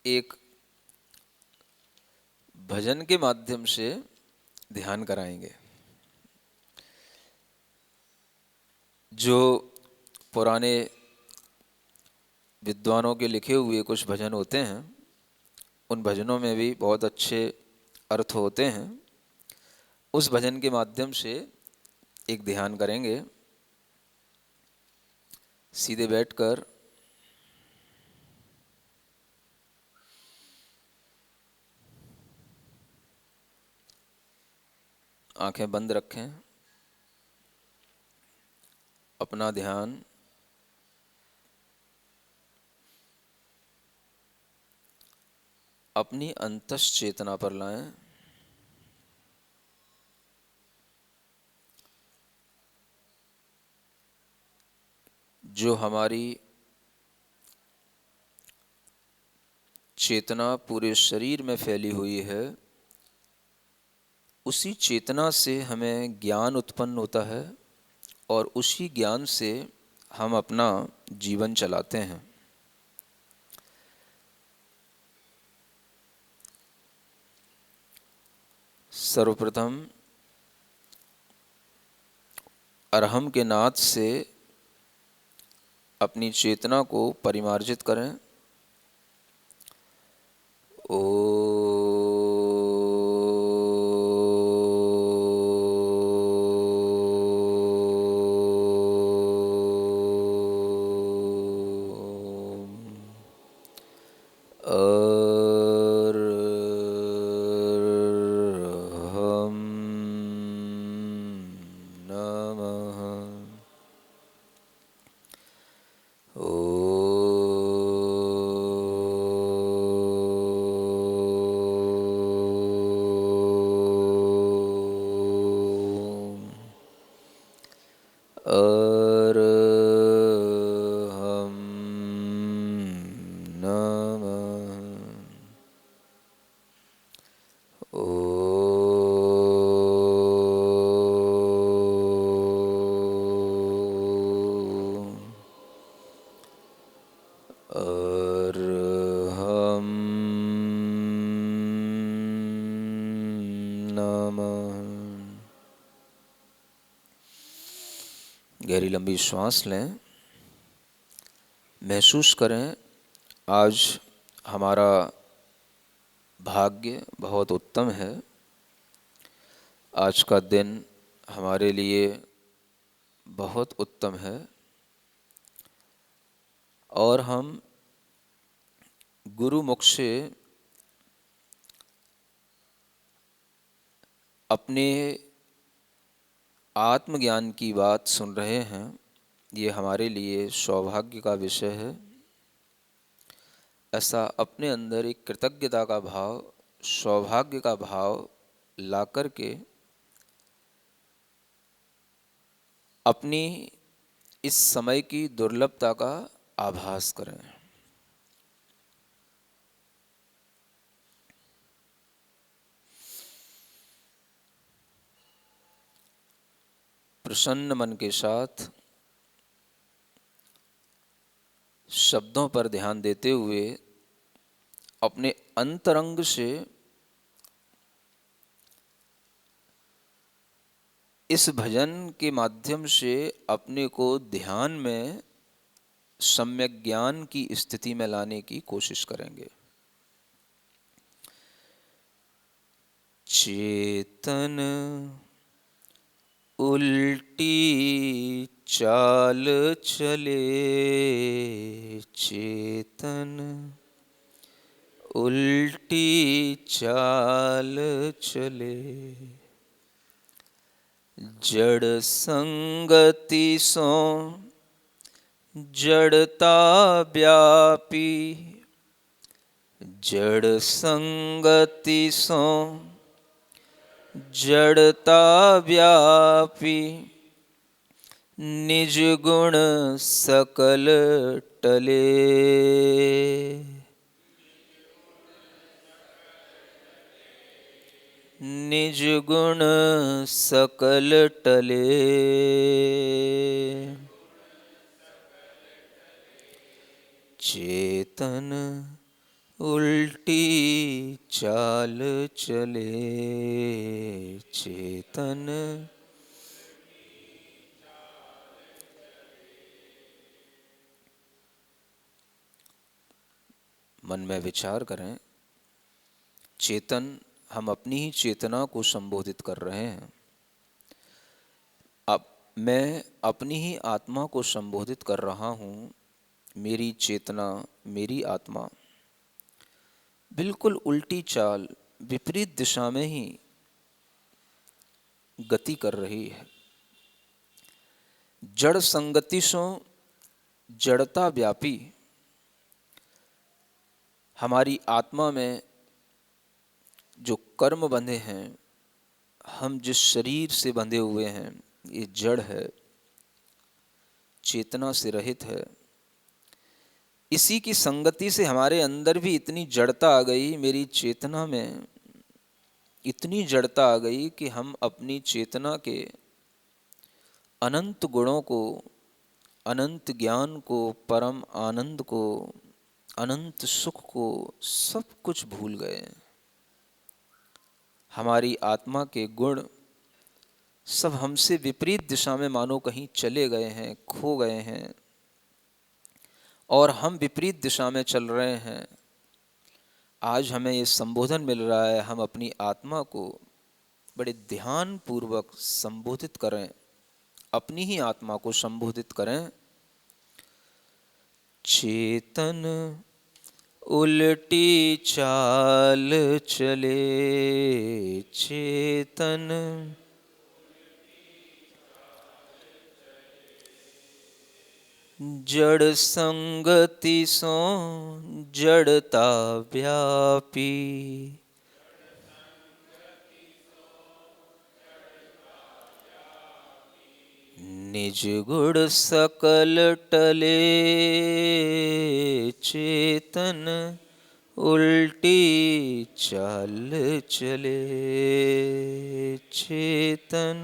एक भजन के माध्यम से ध्यान कराएंगे। जो पुराने विद्वानों के लिखे हुए कुछ भजन होते हैं, उन भजनों में भी बहुत अच्छे अर्थ होते हैं। उस भजन के माध्यम से एक ध्यान करेंगे। सीधे बैठकर आंखें बंद रखें। अपना ध्यान अपनी अंतस चेतना पर लाएं। जो हमारी चेतना पूरे शरीर में फैली हुई है, उसी चेतना से हमें ज्ञान उत्पन्न होता है और उसी ज्ञान से हम अपना जीवन चलाते हैं। सर्वप्रथम अरहम के नाद से अपनी चेतना को परिमार्जित करें। ओ गहरी लंबी श्वास लें। महसूस करें आज हमारा भाग्य बहुत उत्तम है। आज का दिन हमारे लिए बहुत उत्तम है और हम गुरुमुख से अपने आत्मज्ञान की बात सुन रहे हैं। ये हमारे लिए सौभाग्य का विषय है। ऐसा अपने अंदर एक कृतज्ञता का भाव, सौभाग्य का भाव ला करके अपनी इस समय की दुर्लभता का आभास करें। प्रसन्न मन के साथ शब्दों पर ध्यान देते हुए अपने अंतरंग से इस भजन के माध्यम से अपने को ध्यान में सम्यक ज्ञान की स्थिति में लाने की कोशिश करेंगे। चेतन उल्टी चाल चले, चेतन उल्टी चाल चले, जड़ संगति सो जड़ता व्यापी, जड़ संगति सो जड़ता व्यापी, निज गुण सकल टले, निज गुण सकल टले, चेतन उल्टी चाल चले चेतन। मन में विचार करें, चेतन, हम अपनी ही चेतना को संबोधित कर रहे हैं। अब मैं अपनी ही आत्मा को संबोधित कर रहा हूँ। मेरी चेतना, मेरी आत्मा बिल्कुल उल्टी चाल, विपरीत दिशा में ही गति कर रही है। जड़ संगति सो जड़ता व्यापी। हमारी आत्मा में जो कर्म बंधे हैं, हम जिस शरीर से बंधे हुए हैं, ये जड़ है, चेतना से रहित है। इसी की संगति से हमारे अंदर भी इतनी जड़ता आ गई, मेरी चेतना में इतनी जड़ता आ गई कि हम अपनी चेतना के अनंत गुणों को, अनंत ज्ञान को, परम आनंद को, अनंत सुख को, सब कुछ भूल गए। हमारी आत्मा के गुण सब हमसे विपरीत दिशा में मानो कहीं चले गए हैं, खो गए हैं, और हम विपरीत दिशा में चल रहे हैं। आज हमें ये संबोधन मिल रहा है, हम अपनी आत्मा को बड़े ध्यान पूर्वक संबोधित करें, अपनी ही आत्मा को संबोधित करें। चेतन उल्टी चाल चले चेतन। जड़ संगति सो जड़ता व्यापी। निज गुण सकल टले चेतन उल्टी चाल चले चेतन।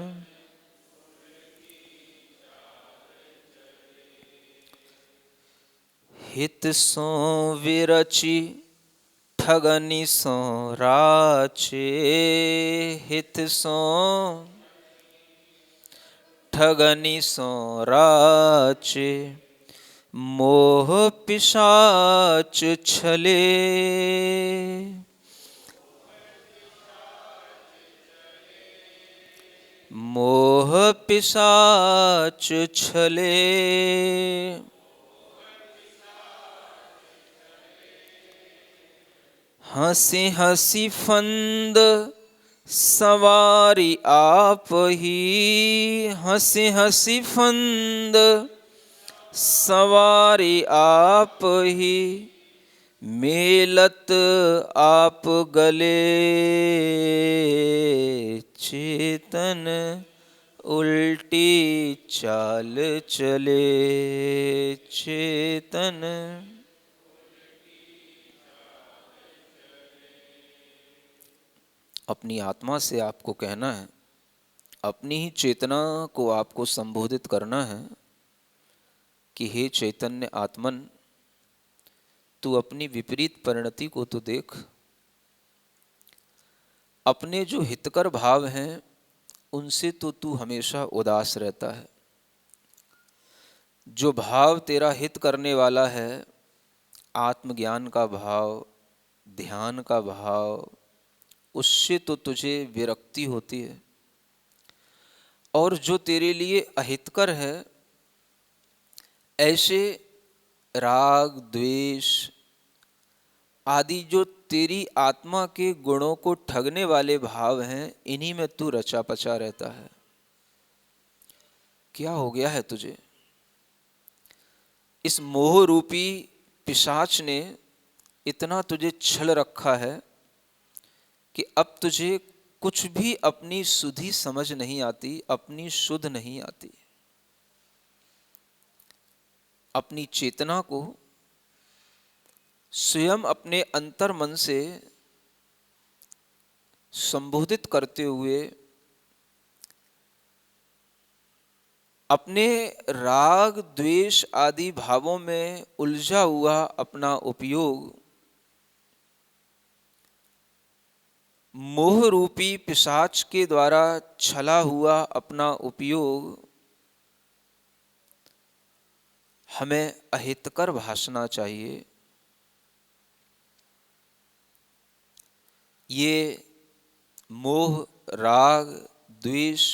हित सो विरचि ठगनि सो राचे। हित सो ठगनि सो राचे। मोह पिशाच छले। मोह पिशाच छले। हंसी हंसी फंद सवारी आप ही। हंसी हंसी फंद सवारी आप ही। मेलत आप गले चेतन उल्टी चाल चले चेतन। अपनी आत्मा से आपको कहना है, अपनी ही चेतना को आपको संबोधित करना है कि हे चैतन्य आत्मन, तू अपनी विपरीत परिणति को तो देख। अपने जो हितकर भाव हैं उनसे तो तू हमेशा उदास रहता है। जो भाव तेरा हित करने वाला है, आत्मज्ञान का भाव, ध्यान का भाव, उससे तो तुझे विरक्ति होती है। और जो तेरे लिए अहितकर है, ऐसे राग द्वेष आदि जो तेरी आत्मा के गुणों को ठगने वाले भाव हैं, इन्हीं में तू रचा पचा रहता है। क्या हो गया है तुझे? इस मोह रूपी पिशाच ने इतना तुझे छल रखा है कि अब तुझे कुछ भी अपनी सुधि समझ नहीं आती, अपनी शुद्ध नहीं आती। अपनी चेतना को स्वयं अपने अंतर मन से संबोधित करते हुए अपने राग द्वेष आदि भावों में उलझा हुआ अपना उपयोग मोह रूपी पिशाच के द्वारा छला हुआ अपना उपयोग हमें अहितकर भासना चाहिए। ये मोह, राग, द्वेष,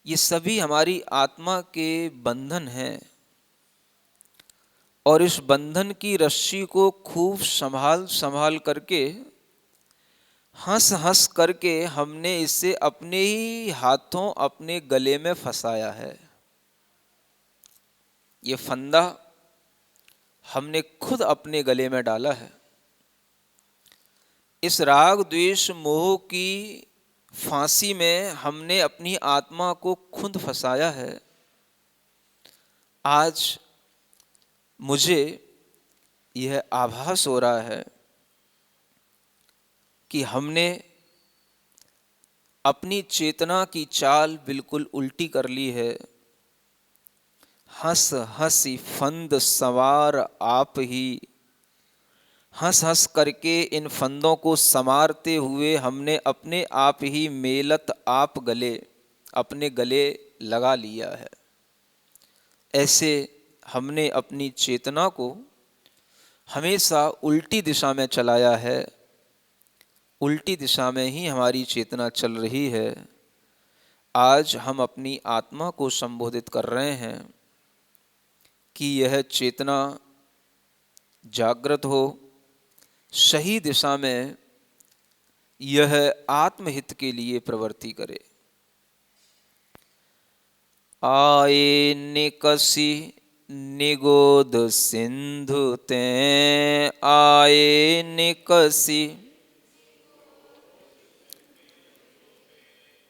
ये सभी हमारी आत्मा के बंधन हैं और इस बंधन की रस्सी को खूब संभाल संभाल करके, हंस हंस करके हमने इसे अपने ही हाथों अपने गले में फंसाया है। ये फंदा हमने खुद अपने गले में डाला है। इस राग द्वेष मोह की फांसी में हमने अपनी आत्मा को खुद फंसाया है। आज मुझे यह आभास हो रहा है कि हमने अपनी चेतना की चाल बिल्कुल उल्टी कर ली है। हंस हंसी फंद सवार आप ही, हंस हंस करके इन फंदों को संवारते हुए हमने अपने आप ही मेलत आप गले अपने गले लगा लिया है। ऐसे हमने अपनी चेतना को हमेशा उल्टी दिशा में चलाया है। उल्टी दिशा में ही हमारी चेतना चल रही है। आज हम अपनी आत्मा को संबोधित कर रहे हैं कि यह चेतना जागृत हो, सही दिशा में यह आत्महित के लिए प्रवृत्ति करे। आए निकसी निगोद सिंधु ते, आए निकसी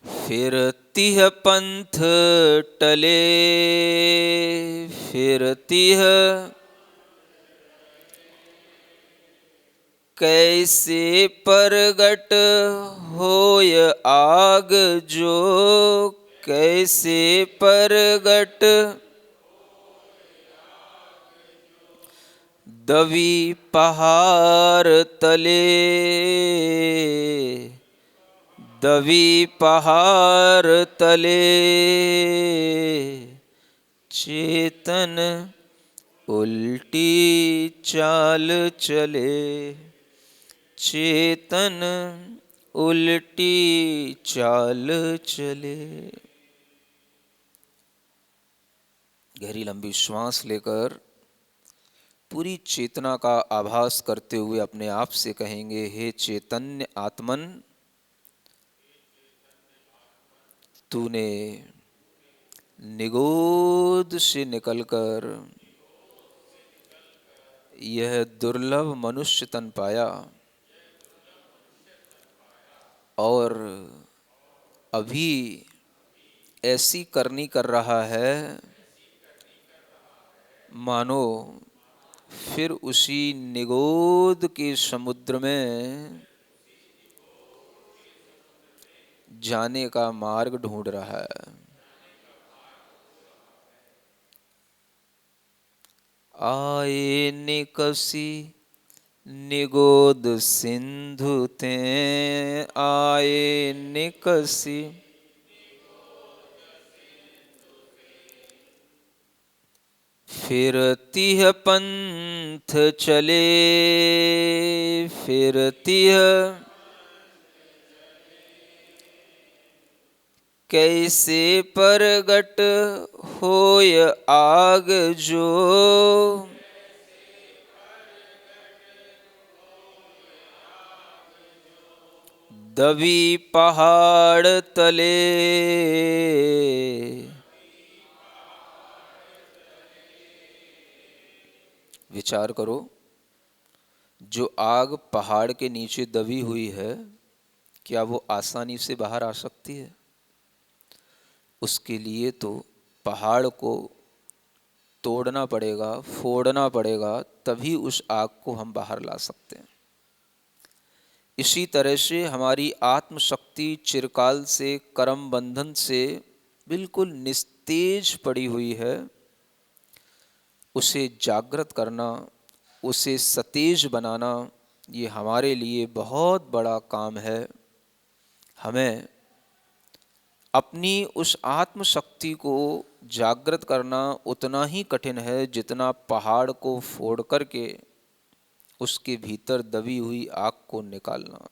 फिर तिह पंथ टले, फिर तिह कैसे परगट होय आग जो, कैसे परगट दवी पहाड़ तले, दवी पहाड़ तले चेतन उल्टी चाल चले, चेतन उल्टी चाल चले। गहरी लंबी श्वास लेकर पूरी चेतना का आभास करते हुए अपने आप से कहेंगे, हे चैतन्य आत्मन, तूने निगोद से निकलकर यह दुर्लभ मनुष्य तन पाया और अभी ऐसी करनी कर रहा है मानो फिर उसी निगोद के समुद्र में जाने का मार्ग ढूंढ रहा है। आए निकसी निगोद सिंधु ते, आए निकसी फिर तिह पंथ चले, फिर तिह कैसे परगट होय आग जो, दबी पहाड़ तले। विचार करो, जो आग पहाड़ के नीचे दबी हुई है, क्या वो आसानी से बाहर आ सकती है? उसके लिए तो पहाड़ को तोड़ना पड़ेगा, फोड़ना पड़ेगा, तभी उस आग को हम बाहर ला सकते हैं। इसी तरह से हमारी आत्मशक्ति चिरकाल से कर्म बंधन से बिल्कुल निस्तेज पड़ी हुई है। उसे जागृत करना, उसे सतेज बनाना, ये हमारे लिए बहुत बड़ा काम है। हमें अपनी उस आत्म शक्ति को जागृत करना उतना ही कठिन है जितना पहाड़ को फोड़ करके उसके भीतर दबी हुई आग को निकालना।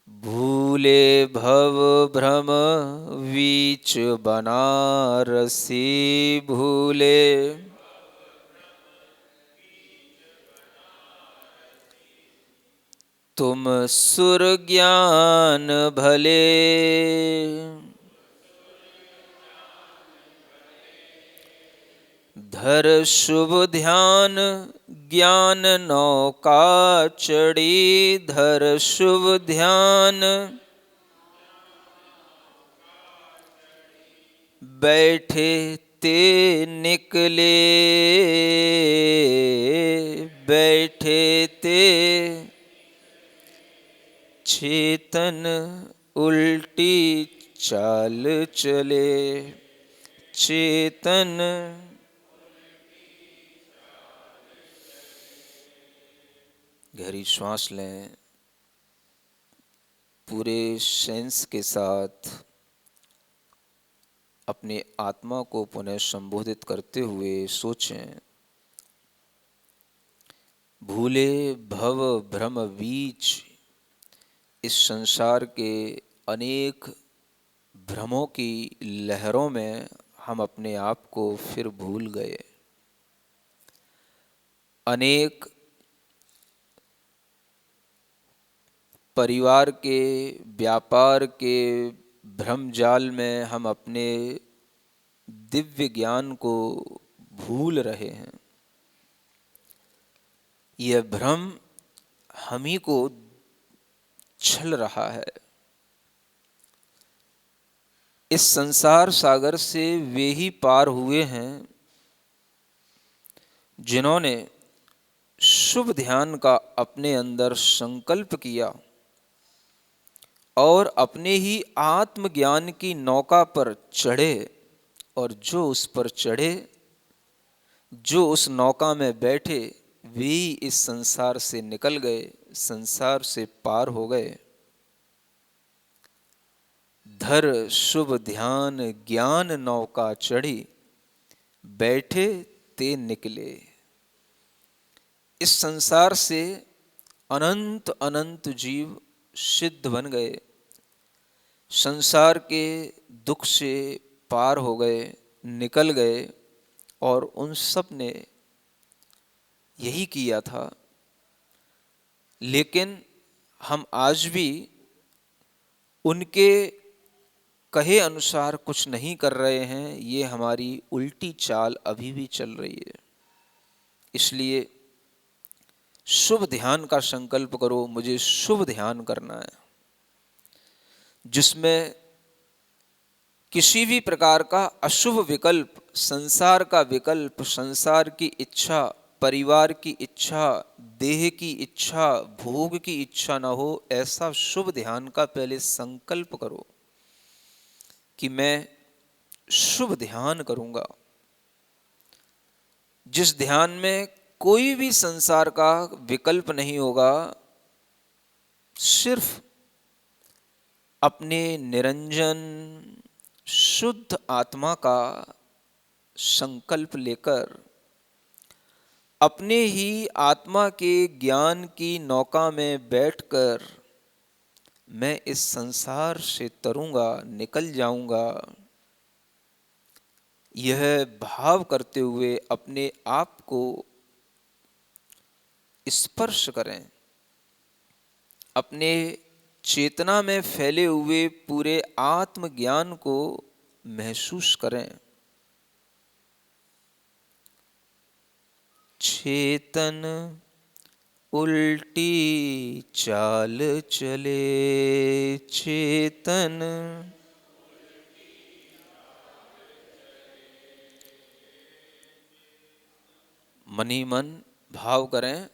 भूले भव भ्रम वीच बनारसी भूले, तुम सुर ज्ञान भले, धर शुभ ध्यान ज्ञान नौका चढ़ी, धर शुभ ध्यान बैठे ते निकले, बैठे ते चेतन उल्टी चाल चले, चेतन। गहरी श्वास लें, पूरे सेंस के साथ अपने आत्मा को पुनः संबोधित करते हुए सोचें। भूले भव भ्रम बीच, इस संसार के अनेक भ्रमों की लहरों में हम अपने आप को फिर भूल गए। अनेक परिवार के, व्यापार के भ्रम जाल में हम अपने दिव्य ज्ञान को भूल रहे हैं। यह भ्रम हम ही को छल रहा है। इस संसार सागर से वे ही पार हुए हैं जिन्होंने शुभ ध्यान का अपने अंदर संकल्प किया और अपने ही आत्मज्ञान की नौका पर चढ़े, और जो उस पर चढ़े, जो उस नौका में बैठे, वे इस संसार से निकल गए, संसार से पार हो गए। धर शुभ ध्यान ज्ञान नौका चढ़ी, बैठे ते निकले। इस संसार से अनंत अनंत जीव सिद्ध बन गए, संसार के दुख से पार हो गए, निकल गए, और उन सब ने यही किया था। लेकिन हम आज भी उनके कहे अनुसार कुछ नहीं कर रहे हैं। ये हमारी उल्टी चाल अभी भी चल रही है। इसलिए शुभ ध्यान का संकल्प करो। मुझे शुभ ध्यान करना है जिसमें किसी भी प्रकार का अशुभ विकल्प, संसार का विकल्प, संसार की इच्छा, परिवार की इच्छा, देह की इच्छा, भोग की इच्छा न हो। ऐसा शुभ ध्यान का पहले संकल्प करो कि मैं शुभ ध्यान करूंगा, जिस ध्यान में कोई भी संसार का विकल्प नहीं होगा। सिर्फ अपने निरंजन शुद्ध आत्मा का संकल्प लेकर अपने ही आत्मा के ज्ञान की नौका में बैठकर मैं इस संसार से तरूंगा, निकल जाऊंगा, यह भाव करते हुए अपने आप को स्पर्श करें। अपने चेतना में फैले हुए पूरे आत्मज्ञान को महसूस करें। चेतन उल्टी चाल चले, चेतन मन ही मन भाव करें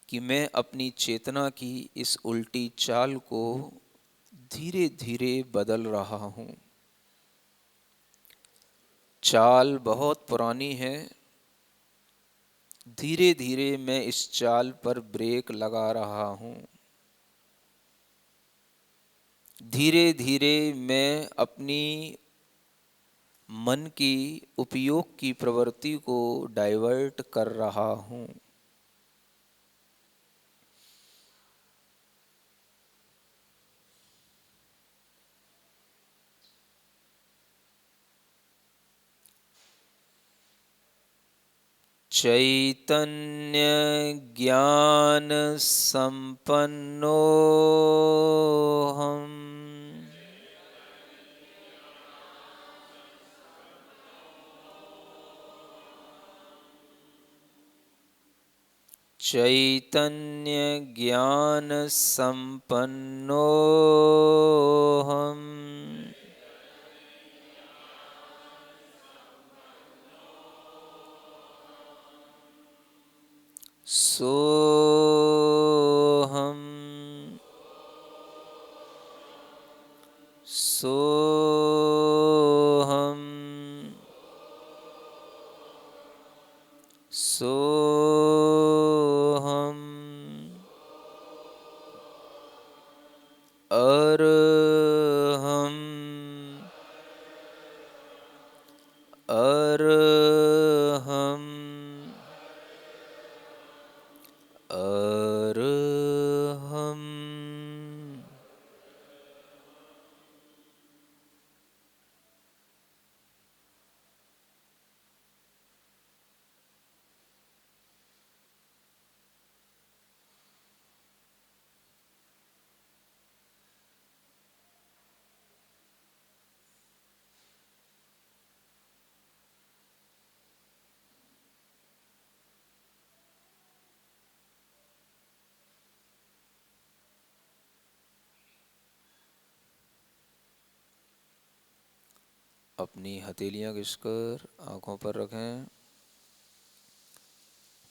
कि मैं अपनी चेतना की इस उल्टी चाल को धीरे धीरे बदल रहा हूं। चाल बहुत पुरानी है, धीरे धीरे मैं इस चाल पर ब्रेक लगा रहा हूँ। धीरे धीरे मैं अपनी मन की उपयोग की प्रवृत्ति को डाइवर्ट कर रहा हूँ। चैतन्य ज्ञान संपन्नो हम, चैतन्य ज्ञान संपन्नो हम, सोहम, सोहम, सोहम, अरहम, अरहम, अरहम। अपनी हथेलियां घिसकर आंखों पर रखें।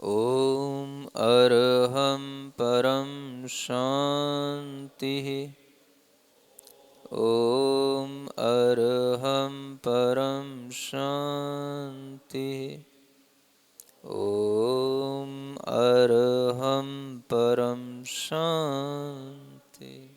ओम अरहम परम शांति। ओम अरहम परम शांति। ओम अरहम परम शांति।